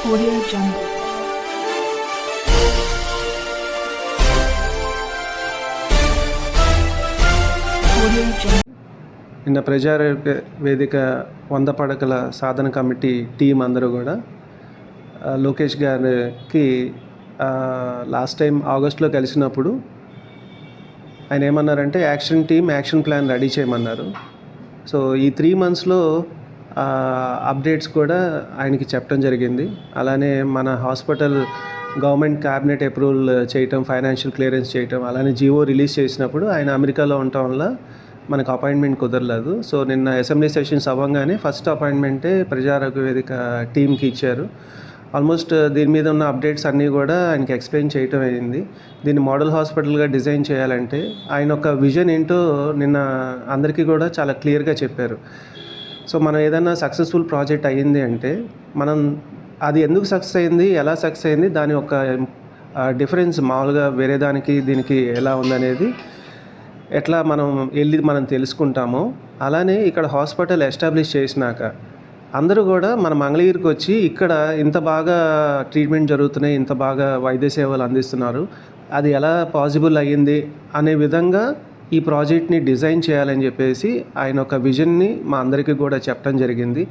Audio Jungle. Audio Jungle. నిన్న ప్రజారోగ్య వేదిక 100 పడకల సాధన కమిటీ టీం అందరూ కూడా లోకేష్ గారికి లాస్ట్ టైం ఆగస్టులో కలిసినప్పుడు ఆయన ఏమన్నారంటే యాక్షన్ ప్లాన్ రెడీ చేయమన్నారు. సో ఈ 3 monthsలో అప్డేట్స్ కూడా ఆయనకి చెప్పడం జరిగింది. అలానే మన హాస్పిటల్ గవర్నమెంట్ క్యాబినెట్ అప్రూవల్ చేయటం, ఫైనాన్షియల్ క్లియరెన్స్ చేయటం, అలానే జీవో రిలీజ్ చేసినప్పుడు ఆయన అమెరికాలో ఉండటం వల్ల మనకు అపాయింట్మెంట్ కుదరలేదు. సో నిన్న అసెంబ్లీ సెషన్స్ అవ్వగానే ఫస్ట్ అపాయింట్మెంటే ప్రజారోగ్య వేదిక టీంకి ఇచ్చారు. ఆల్మోస్ట్ దీని మీద ఉన్న అప్డేట్స్ అన్నీ కూడా ఆయనకి ఎక్స్ప్లెయిన్ చేయటం అయింది. దీన్ని మోడల్ హాస్పిటల్గా డిజైన్ చేయాలంటే ఆయన ఒక విజన్ ఏంటో నిన్న అందరికీ కూడా చాలా క్లియర్గా చెప్పారు. సో మనం ఏదైనా సక్సెస్ఫుల్ ప్రాజెక్ట్ అయ్యింది అంటే మనం అది ఎందుకు సక్సెస్ అయింది, ఎలా సక్సెస్ అయింది, దాని ఒక డిఫరెన్స్ మామూలుగా వేరే దానికి దీనికి ఎలా ఉందనేది ఎట్లా మనం తెలుసుకుంటామో, అలానే ఇక్కడ హాస్పిటల్ ఎస్టాబ్లిష్ చేసినాక అందరూ కూడా మన మంగళగిరికి వచ్చి ఇక్కడ ఇంత బాగా ట్రీట్మెంట్ జరుగుతున్నాయి, ఇంత బాగా వైద్య సేవలు అందిస్తున్నారు, అది ఎలా పాసిబుల్ అయ్యింది అనే విధంగా ఈ ప్రాజెక్ట్ని డిజైన్ చేయాలని చెప్పేసి ఆయన ఒక విజన్ని మా అందరికీ కూడా చెప్పడం జరిగింది.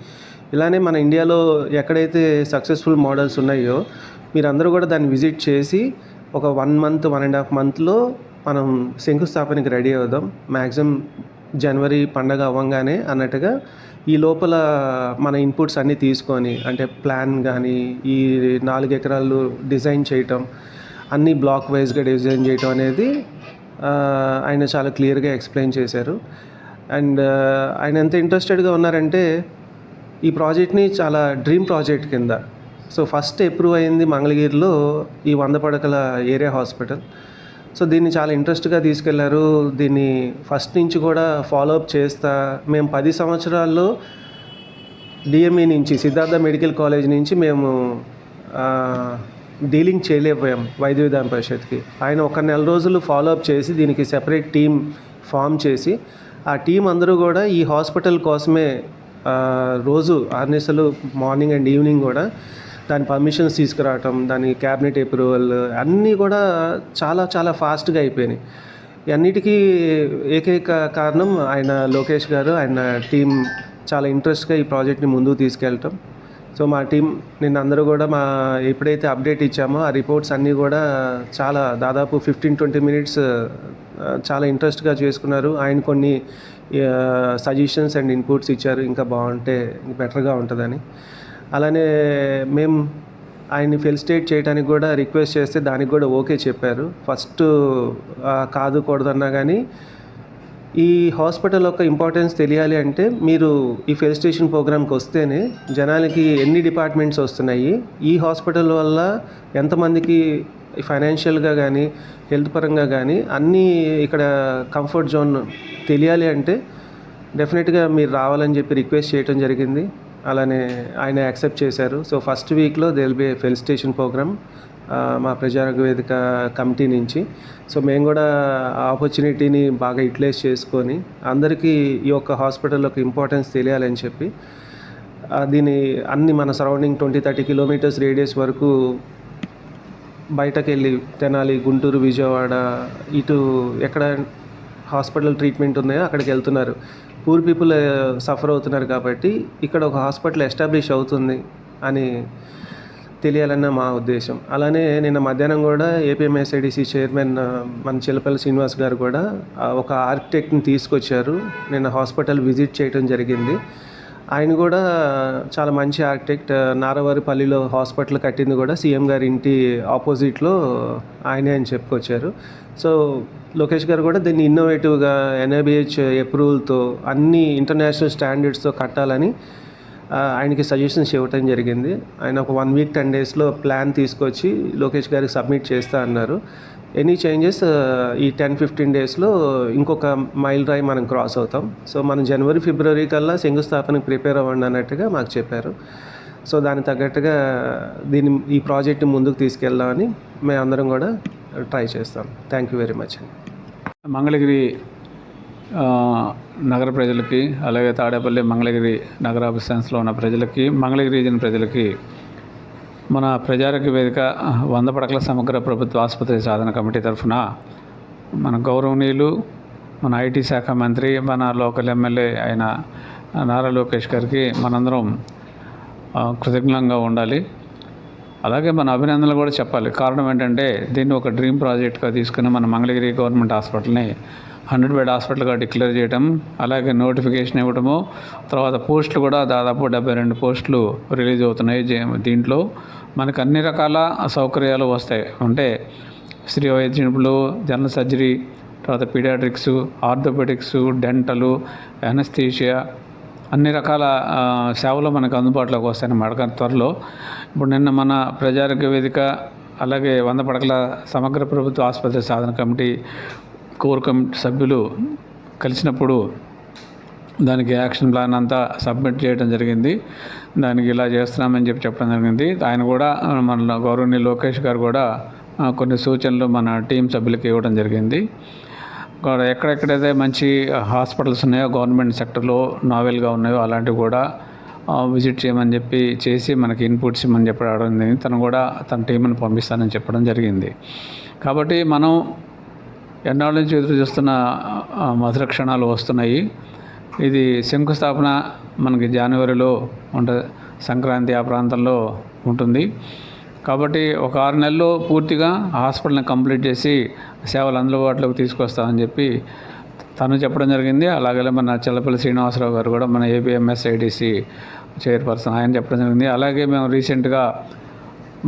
ఇలానే మన ఇండియాలో ఎక్కడైతే సక్సెస్ఫుల్ మోడల్స్ ఉన్నాయో మీరందరూ కూడా దాన్ని విజిట్ చేసి ఒక 1 month, 1.5 monthలో మనం శంకుస్థాపనకి రెడీ అవుదాం. మ్యాక్సిమం జనవరి పండగ అవ్వగానే అన్నట్టుగా ఈ లోపల మన ఇన్పుట్స్ అన్నీ తీసుకొని, అంటే ప్లాన్ కానీ ఈ 4 ఎకరాలు డిజైన్ చేయటం, అన్నీ బ్లాక్ వైజ్గా డిజైన్ చేయటం అనేది ఆయన చాలా క్లియర్గా ఎక్స్ప్లెయిన్ చేశారు. అండ్ ఆయన ఎంత ఇంట్రెస్టెడ్గా ఉన్నారంటే ఈ ప్రాజెక్ట్ని చాలా డ్రీమ్ ప్రాజెక్ట్ కింద. సో ఫస్ట్ అప్రూవ్ అయింది మంగళగిరిలో ఈ 100 పడకల ఏరియా హాస్పిటల్. సో దీన్ని చాలా ఇంట్రెస్ట్గా తీసుకెళ్లారు. దీన్ని ఫస్ట్ నుంచి కూడా ఫాలోఅప్ చేస్తా మేము 10 సంవత్సరాల్లో డిఎంఈ నుంచి, సిద్ధార్థ మెడికల్ కాలేజ్ నుంచి మేము డీలింగ్ చేయలేకపోయాం వైద్య విధాన పరిషత్కి. ఆయన ఒక 1 నెల రోజులు ఫాలోఅప్ చేసి దీనికి సెపరేట్ టీం ఫామ్ చేసి ఆ టీం అందరూ కూడా ఈ హాస్పిటల్ కోసమే రోజు అన్నిసలు మార్నింగ్ అండ్ ఈవినింగ్ కూడా దాని పర్మిషన్స్ తీసుకురావటం, దాని క్యాబినెట్ అప్రూవల్ అన్నీ కూడా చాలా చాలా ఫాస్ట్గా అయిపోయినాయి. అన్నిటికీ ఏకైక కారణం ఆయన లోకేష్ గారు, ఆయన టీం చాలా ఇంట్రెస్ట్గా ఈ ప్రాజెక్ట్ని ముందుకు తీసుకెళ్ళటం. సో మా టీం నిన్న అందరూ కూడా ఎప్పుడైతే అప్డేట్ ఇచ్చామో ఆ రిపోర్ట్స్ అన్నీ కూడా చాలా దాదాపు 15-20 minutes చాలా ఇంట్రెస్ట్గా చేసుకున్నారు. ఆయన కొన్ని సజెషన్స్ అండ్ ఇన్పుట్స్ ఇచ్చారు, ఇంకా బాగుంటే బెటర్గా ఉంటుందని. అలానే మేము ఆయన్ని ఫెలిసిటేట్ చేయడానికి కూడా రిక్వెస్ట్ చేస్తే దానికి కూడా ఓకే చెప్పారు. ఫస్ట్ కాదు కూడదన్నా కానీ ఈ హాస్పిటల్ యొక్క ఇంపార్టెన్స్ తెలియాలి అంటే మీరు ఈ ఫెలిసిటేషన్ ప్రోగ్రామ్కి వస్తేనే జనాలకి ఎన్ని డిపార్ట్మెంట్స్ వస్తున్నాయి, ఈ హాస్పిటల్ వల్ల ఎంతమందికి ఫైనాన్షియల్గా కానీ హెల్త్ పరంగా కానీ అన్నీ ఇక్కడ కంఫర్ట్ జోన్ తెలియాలి అంటే డెఫినెట్గా మీరు రావాలని చెప్పి రిక్వెస్ట్ చేయడం జరిగింది. అలానే ఆయన యాక్సెప్ట్ చేశారు. సో ఫస్ట్ వీక్లో there will be felicitation program మా ప్రజారోగ్య వేదిక కమిటీ నుంచి. సో మేము కూడా ఆ ఆపర్చునిటీని బాగా యూటిలైజ్ చేసుకొని అందరికీ ఈ యొక్క హాస్పిటల్ యొక్క ఇంపార్టెన్స్ తెలియాలని చెప్పి దీన్ని అన్ని మన సరౌండింగ్ 20-30 kilometers రేడియస్ వరకు బయటకు వెళ్ళి తెనాలి, గుంటూరు, విజయవాడ ఇటు ఎక్కడ హాస్పిటల్ ట్రీట్మెంట్ ఉన్నాయో అక్కడికి వెళ్తున్నారు. పూర్ పీపుల్ సఫర్ అవుతున్నారు కాబట్టి ఇక్కడ ఒక హాస్పిటల్ ఎస్టాబ్లిష్ అవుతుంది అని తెలియాలన్న మా ఉద్దేశం. అలానే నిన్న మధ్యాహ్నం కూడా ఏపీఎంఎస్ఐడిసి చైర్మన్ మన చిలపల్లి శ్రీనివాస్ గారు కూడా ఒక ఆర్కిటెక్ట్ని తీసుకొచ్చారు. నిన్న హాస్పిటల్ విజిట్ చేయడం జరిగింది. ఆయన కూడా చాలా మంచి ఆర్కిటెక్ట్. నారవారిపల్లిలో హాస్పిటల్ కట్టింది కూడా సీఎం గారి ఇంటి ఆపోజిట్లో ఆయనే అని చెప్పుకొచ్చారు. సో లోకేష్ గారు కూడా దీన్ని ఇన్నోవేటివ్గా NIBH అప్రూవల్తో అన్ని ఇంటర్నేషనల్ స్టాండర్డ్స్తో కట్టాలని ఆయనకి సజెషన్స్ ఇవ్వటం జరిగింది. ఆయన ఒక 1 week 10 daysలో ప్లాన్ తీసుకొచ్చి లోకేష్ గారికి సబ్మిట్ చేస్తా అన్నారు. ఎనీ చేంజెస్ ఈ 10-15 daysలో ఇంకొక మైల్ రాయి మనం క్రాస్ అవుతాం. సో మనం జనవరి, ఫిబ్రవరి కల్లా శంకుస్థాపనకి ప్రిపేర్ అవ్వండి అన్నట్టుగా మాకు చెప్పారు. సో దానికి తగ్గట్టుగా ఈ ప్రాజెక్ట్ని ముందుకు తీసుకెళ్దామని మేము అందరం కూడా ట్రై చేస్తాం. Thank you very much. Mangalagiri నగర ప్రజలకి, అలాగే తాడేపల్లి మంగళగిరి నగరాభిస్థానంలో ఉన్న ప్రజలకి, మంగళగిరి రీజన్ ప్రజలకి మన ప్రజారోగ్య వేదిక 100 పడకల సమగ్ర ప్రభుత్వ ఆసుపత్రి సాధన కమిటీ తరఫున మన గౌరవనీయులు మన ఐటీ శాఖ మంత్రి మన లోకల్ ఎమ్మెల్యే అయిన నారా లోకేష్ గారికి మనందరం కృతజ్ఞంగా ఉండాలి. అలాగే మన అభినందనలు కూడా చెప్పాలి. కారణం ఏంటంటే దీన్ని ఒక డ్రీమ్ ప్రాజెక్ట్గా తీసుకుని మన మంగళగిరి గవర్నమెంట్ హాస్పిటల్ని 100 బెడ్ హాస్పిటల్గా డిక్లేర్ చేయడం, అలాగే నోటిఫికేషన్ ఇవ్వడము, తర్వాత పోస్టులు కూడా దాదాపు 72 పోస్టులు రిలీజ్ అవుతున్నాయి. దీంట్లో మనకు అన్ని రకాల సౌకర్యాలు వస్తాయి. అంటే స్త్రీ వైద్య నిపుణులు, జనరల్ సర్జరీ, తర్వాత పీడియాట్రిక్స్, ఆర్థోపెడిక్స్, డెంటలు, అనస్థీషియా, అన్ని రకాల సేవలు మనకు అందుబాటులోకి వస్తాయన్నమాట త్వరలో. ఇప్పుడు నిన్న మన ప్రజారోగ్య వేదిక అలాగే 100 పడకల సమగ్ర ప్రభుత్వ ఆసుపత్రి సాధన కమిటీ కోర్ కమిటీ సభ్యులు కలిసినప్పుడు దానికి యాక్షన్ ప్లాన్ అంతా సబ్మిట్ చేయడం జరిగింది. దానికి ఇలా చేస్తున్నామని చెప్పడం జరిగింది. ఆయన కూడా మన గౌరవనీయ లోకేష్ గారు కూడా కొన్ని సూచనలు మన టీం సభ్యులకి ఇవ్వడం జరిగింది. ఎక్కడెక్కడైతే మంచి హాస్పిటల్స్ ఉన్నాయో గవర్నమెంట్ సెక్టర్లో నావెల్గా ఉన్నాయో అలాంటివి కూడా విజిట్ చేయమని చేసి మనకి ఇన్పుట్స్ ఇవ్వమని చెప్పడం జరిగింది. తను కూడా తన టీంని పంపిస్తానని చెప్పడం జరిగింది. కాబట్టి మనం ఎన్నాళ్ళ నుంచి ఎదురు చూస్తున్న మధుర క్షణాలు వస్తున్నాయి. ఇది శంకుస్థాపన మనకి జనవరిలో ఉంటుంది, సంక్రాంతి ఆ ప్రాంతంలో ఉంటుంది. కాబట్టి ఒక 6 నెలల్లో పూర్తిగా హాస్పిటల్ని కంప్లీట్ చేసి సేవలు అందుబాటులోకి తీసుకొస్తామని తను చెప్పడం జరిగింది. అలాగే మన చెల్లపల్లి శ్రీనివాసరావు గారు కూడా మన ABMSIDC చైర్పర్సన్ ఆయన చెప్పడం జరిగింది. అలాగే మేము రీసెంట్గా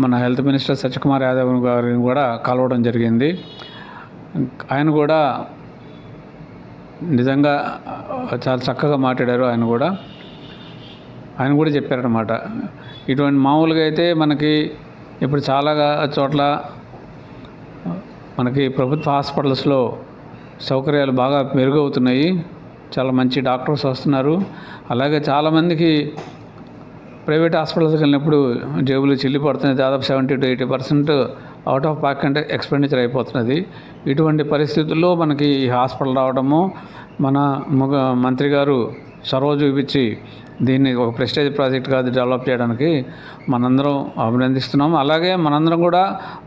మన హెల్త్ మినిస్టర్ సత్యకుమార్ యాదవ్ గారిని కూడా కలవడం జరిగింది. ఆయన కూడా నిజంగా చాలా చక్కగా మాట్లాడారు. ఆయన కూడా చెప్పారన్నమాట. ఇటువంటి మామూలుగా అయితే మనకి ఇప్పుడు చాలా చోట్ల మనకి ప్రభుత్వ హాస్పిటల్స్లో సౌకర్యాలు బాగా మెరుగవుతున్నాయి. చాలా మంచి డాక్టర్స్ వస్తున్నారు. అలాగే చాలామందికి ప్రైవేట్ హాస్పిటల్స్కి వెళ్ళినప్పుడు జేబులు చిల్లిపడుతున్నాయి. దాదాపు 70 to 80% out of pocket expenditure అయిపోతున్నది. ఇటువంటి పరిస్థితుల్లో మనకి ఈ హాస్పిటల్ రావడము, మన మంత్రి గారు చొరవ చూపించి దీన్ని ఒక ప్రెస్టేజ్ ప్రాజెక్ట్గా డెవలప్ చేయడానికి మనందరం అభినందిస్తున్నాము. అలాగే మనందరం కూడా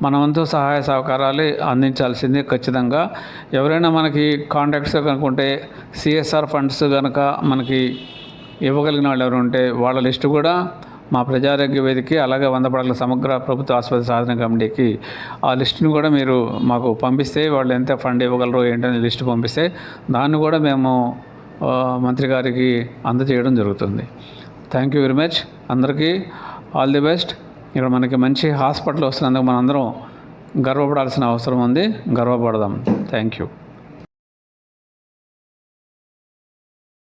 మన వంతు సహాయ సహకారాలు అందించాల్సిందే ఖచ్చితంగా. ఎవరైనా మనకి కాంటాక్ట్స్ కనుకుంటే CSR ఫండ్స్ కనుక మనకి ఇవ్వగలిగిన వాళ్ళు ఎవరు ఉంటే వాళ్ళ లిస్టు కూడా మా ప్రజారోగ్య వేదికకి అలాగే 100 పడకల సమగ్ర ప్రభుత్వ ఆసుపత్రి సాధన కమిటీకి ఆ లిస్టుని కూడా మీరు మాకు పంపిస్తే, వాళ్ళు ఎంత ఫండ్ ఇవ్వగలరో ఏంటనే లిస్టు పంపిస్తే దాన్ని కూడా మేము మంత్రి గారికి అందజేయడం జరుగుతుంది. Thank you very much. అందరికీ ఆల్ ది బెస్ట్. ఇక్కడ మనకి మంచి హాస్పిటల్ వస్తున్నందుకు మనందరం గర్వపడాల్సిన అవసరం ఉంది. గర్వపడదాం. Thank you.